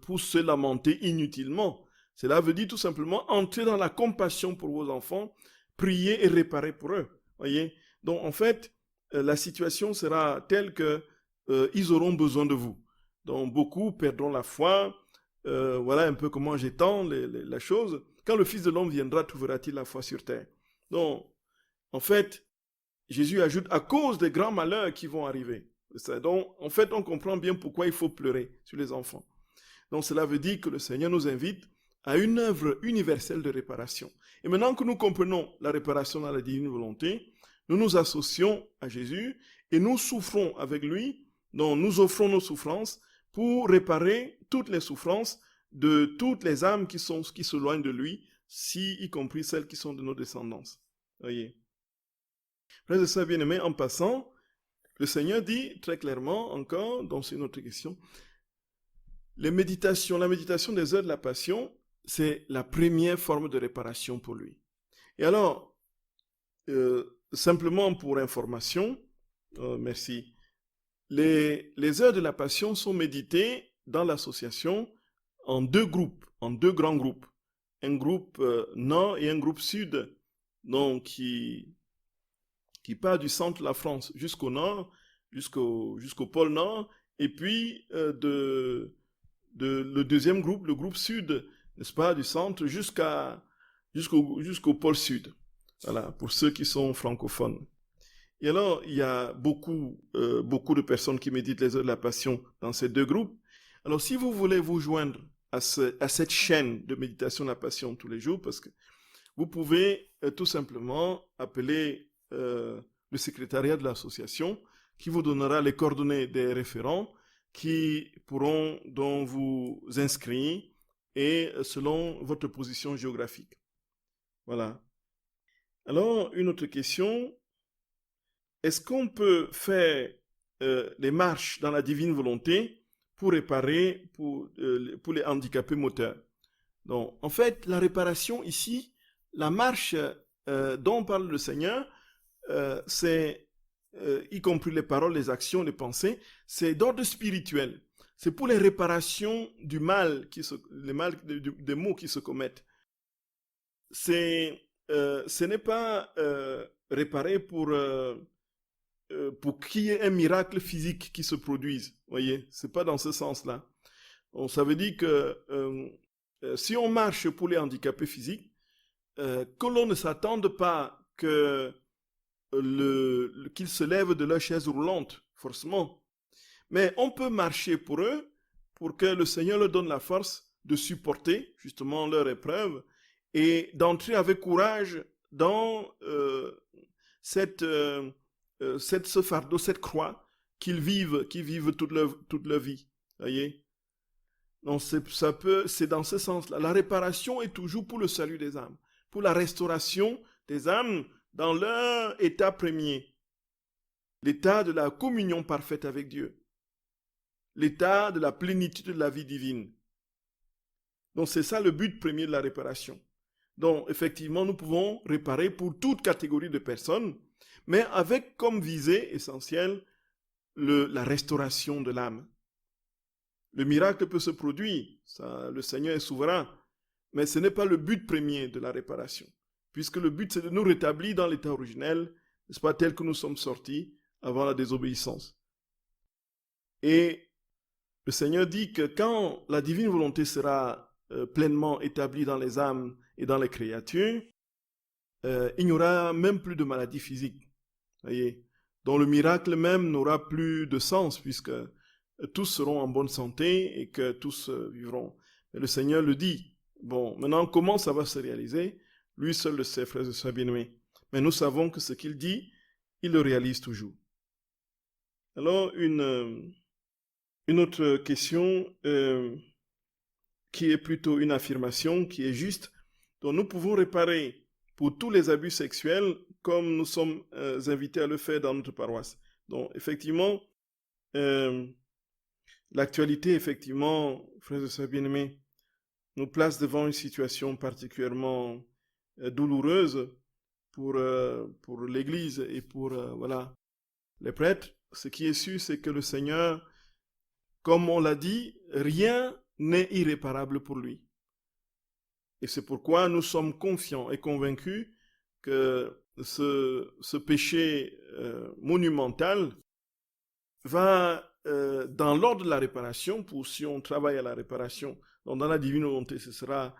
pour se lamenter inutilement. Cela veut dire tout simplement entrer dans la compassion pour vos enfants, prier et réparer pour eux. Voyez? Donc, en fait, la situation sera telle que ils auront besoin de vous. Donc, beaucoup perdront la foi. Voilà un peu comment j'étends la chose. Quand le Fils de l'homme viendra, trouvera-t-il la foi sur terre? Donc, en fait, Jésus ajoute à cause des grands malheurs qui vont arriver. Donc, en fait, on comprend bien pourquoi il faut pleurer sur les enfants. Donc, cela veut dire que le Seigneur nous invite à une œuvre universelle de réparation. Et maintenant que nous comprenons la réparation dans la divine volonté, nous nous associons à Jésus et nous souffrons avec lui. Donc, nous offrons nos souffrances pour réparer toutes les souffrances de toutes les âmes qui s'éloignent de lui, y compris celles qui sont de nos descendances. Voyez. Frères et sœurs bien-aimés, en passant, le Seigneur dit très clairement encore, dans une autre question, la méditation des heures de la passion, c'est la première forme de réparation pour lui. Et alors, simplement pour information, merci, les heures de la passion sont méditées dans l'association en deux groupes, en deux grands groupes. Un groupe nord et un groupe sud, donc qui part du centre de la France jusqu'au nord, jusqu'au pôle nord, et puis le deuxième groupe, le groupe sud, n'est-ce pas, du centre jusqu'au pôle sud. Voilà, pour ceux qui sont francophones. Et alors, il y a beaucoup de personnes qui méditent les heures de la passion dans ces deux groupes. Alors, si vous voulez vous joindre à cette chaîne de méditation de la passion tous les jours, parce que vous pouvez tout simplement appeler le secrétariat de l'association qui vous donnera les coordonnées des référents qui pourront donc vous inscrire et selon votre position géographique. Voilà. Alors, une autre question. Est-ce qu'on peut faire des marches dans la divine volonté pour réparer pour les handicapés moteurs? Donc, en fait, la réparation ici, la marche dont parle le Seigneur, c'est, y compris les paroles, les actions, les pensées, c'est d'ordre spirituel. C'est pour les réparations du mal, des maux qui se commettent. Ce n'est pas réparer pour qu'il y ait un miracle physique qui se produise. Voyez, c'est pas dans ce sens-là. Donc, ça veut dire que si on marche pour les handicapés physiques, que l'on ne s'attende pas qu'ils se lèvent de leur chaise roulante, forcément. Mais on peut marcher pour eux, pour que le Seigneur leur donne la force de supporter justement leur épreuve et d'entrer avec courage dans ce fardeau, cette croix qu'ils vivent toute leur vie. Voyez? Donc c'est dans ce sens-là. La réparation est toujours pour le salut des âmes, pour la restauration des âmes dans leur état premier, l'état de la communion parfaite avec Dieu, l'état de la plénitude de la vie divine. Donc c'est ça le but premier de la réparation. Donc effectivement, nous pouvons réparer pour toute catégorie de personnes, mais avec comme visée essentielle la restauration de l'âme. Le miracle peut se produire, le Seigneur est souverain, mais ce n'est pas le but premier de la réparation, puisque le but c'est de nous rétablir dans l'état originel, n'est-ce pas, tel que nous sommes sortis avant la désobéissance. Et le Seigneur dit que quand la divine volonté sera pleinement établie dans les âmes et dans les créatures, il n'y aura même plus de maladie physique, voyez, dont le miracle même n'aura plus de sens puisque tous seront en bonne santé et que tous vivront. Mais le Seigneur le dit. Bon, maintenant, comment ça va se réaliser? Lui seul le sait, frères et sœurs bien-aimés. Mais nous savons que ce qu'il dit, il le réalise toujours. Alors, une autre question qui est plutôt une affirmation, qui est juste, dont nous pouvons réparer pour tous les abus sexuels comme nous sommes invités à le faire dans notre paroisse. Donc, effectivement, l'actualité, effectivement, frères et sœurs bien-aimés, nous place devant une situation particulièrement douloureuse pour l'Église et pour les prêtres. Ce qui est sûr, c'est que le Seigneur, comme on l'a dit, rien n'est irréparable pour lui. Et c'est pourquoi nous sommes confiants et convaincus que ce péché monumental va dans l'ordre de la réparation, pour si on travaille à la réparation. Donc dans la divine volonté, ce sera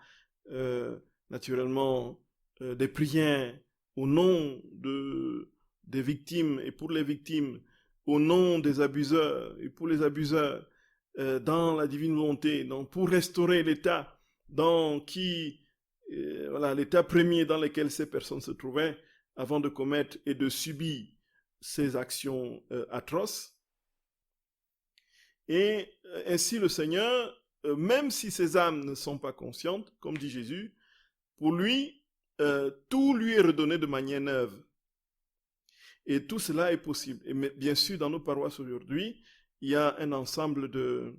naturellement des prières au nom des victimes et pour les victimes, au nom des abuseurs et pour les abuseurs, dans la divine volonté, donc pour restaurer l'état l'état premier dans lequel ces personnes se trouvaient avant de commettre et de subir ces actions atroces. Et ainsi le Seigneur, même si ces âmes ne sont pas conscientes, comme dit Jésus, pour lui, tout lui est redonné de manière neuve. Et tout cela est possible. Et bien sûr, dans nos paroisses aujourd'hui, il y a un ensemble de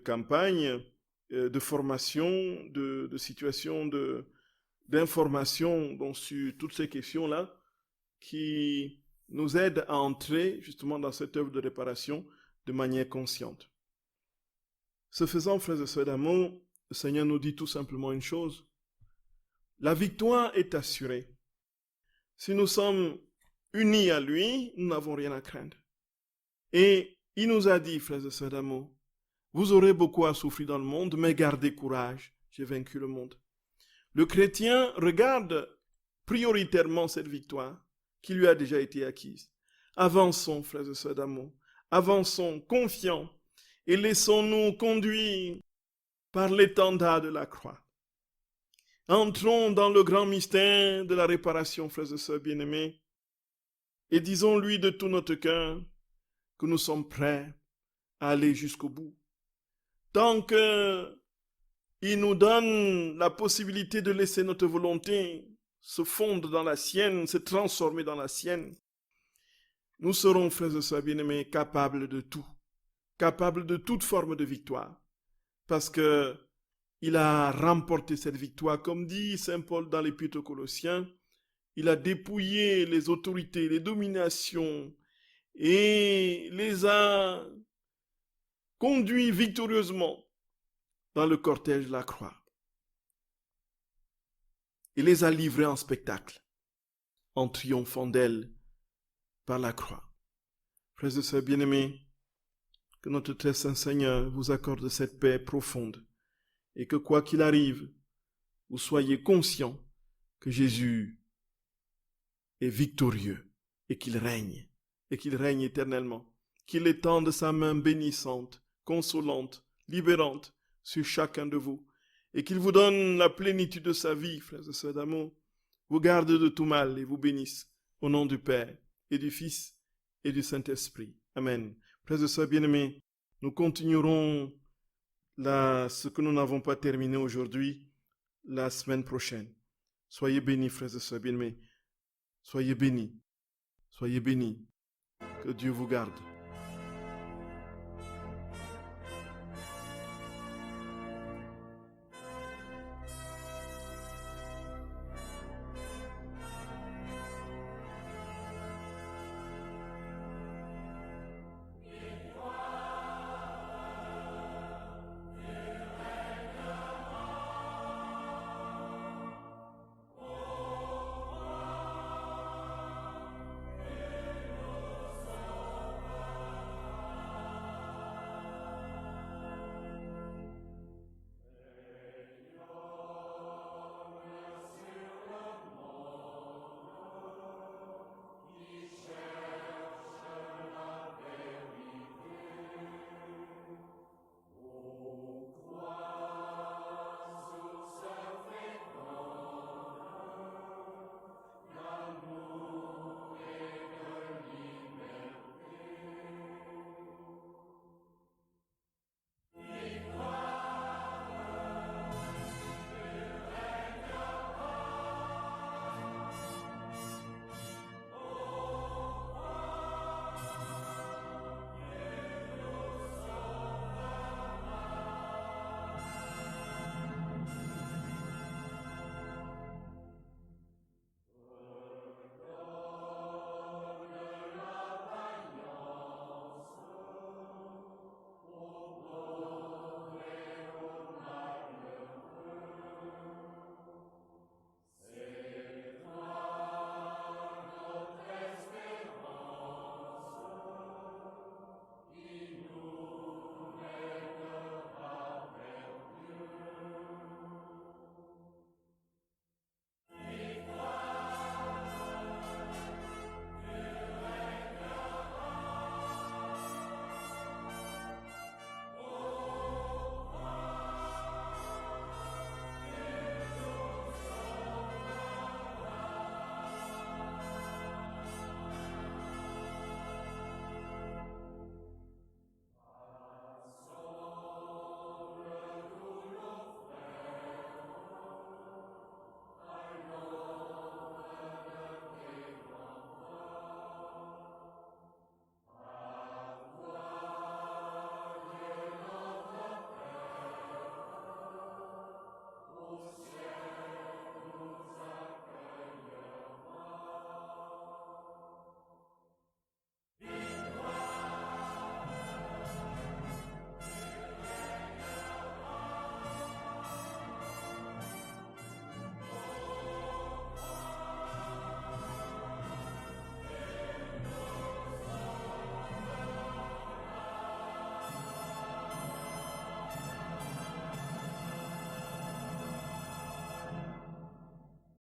campagnes, de formations, de situations, d'informations sur toutes ces questions-là qui nous aident à entrer justement dans cette œuvre de réparation de manière consciente. Ce faisant, frères et sœurs d'amour, le Seigneur nous dit tout simplement une chose. La victoire est assurée. Si nous sommes unis à lui, nous n'avons rien à craindre. Et il nous a dit, frères et sœurs d'amour, vous aurez beaucoup à souffrir dans le monde, mais gardez courage, j'ai vaincu le monde. Le chrétien regarde prioritairement cette victoire qui lui a déjà été acquise. Avançons, frères et sœurs d'amour, avançons, confiants, et laissons-nous conduire par l'étendard de la croix. Entrons dans le grand mystère de la réparation, frères et sœurs bien-aimés, et disons-lui de tout notre cœur que nous sommes prêts à aller jusqu'au bout. Tant qu'il nous donne la possibilité de laisser notre volonté se fondre dans la sienne, se transformer dans la sienne, nous serons, frères et sœurs bien-aimés, capables de tout, capables de toute forme de victoire, parce que il a remporté cette victoire, comme dit saint Paul dans l'Épître aux Colossiens, il a dépouillé les autorités, les dominations, et les a conduits victorieusement dans le cortège de la croix. Il les a livrés en spectacle, en triomphant d'elle par la croix. Frères et sœurs bien-aimés, que notre très saint Seigneur vous accorde cette paix profonde et que quoi qu'il arrive, vous soyez conscients que Jésus est victorieux et qu'il règne éternellement, qu'il étende sa main bénissante, consolante, libérante sur chacun de vous et qu'il vous donne la plénitude de sa vie, frères et sœurs d'amour, vous garde de tout mal et vous bénisse au nom du Père et du Fils et du Saint-Esprit. Amen. Frères et sœurs bien-aimés, nous continuerons ce que nous n'avons pas terminé aujourd'hui, la semaine prochaine. Soyez bénis, frères et sœurs bien-aimés. Soyez bénis. Soyez bénis. Que Dieu vous garde.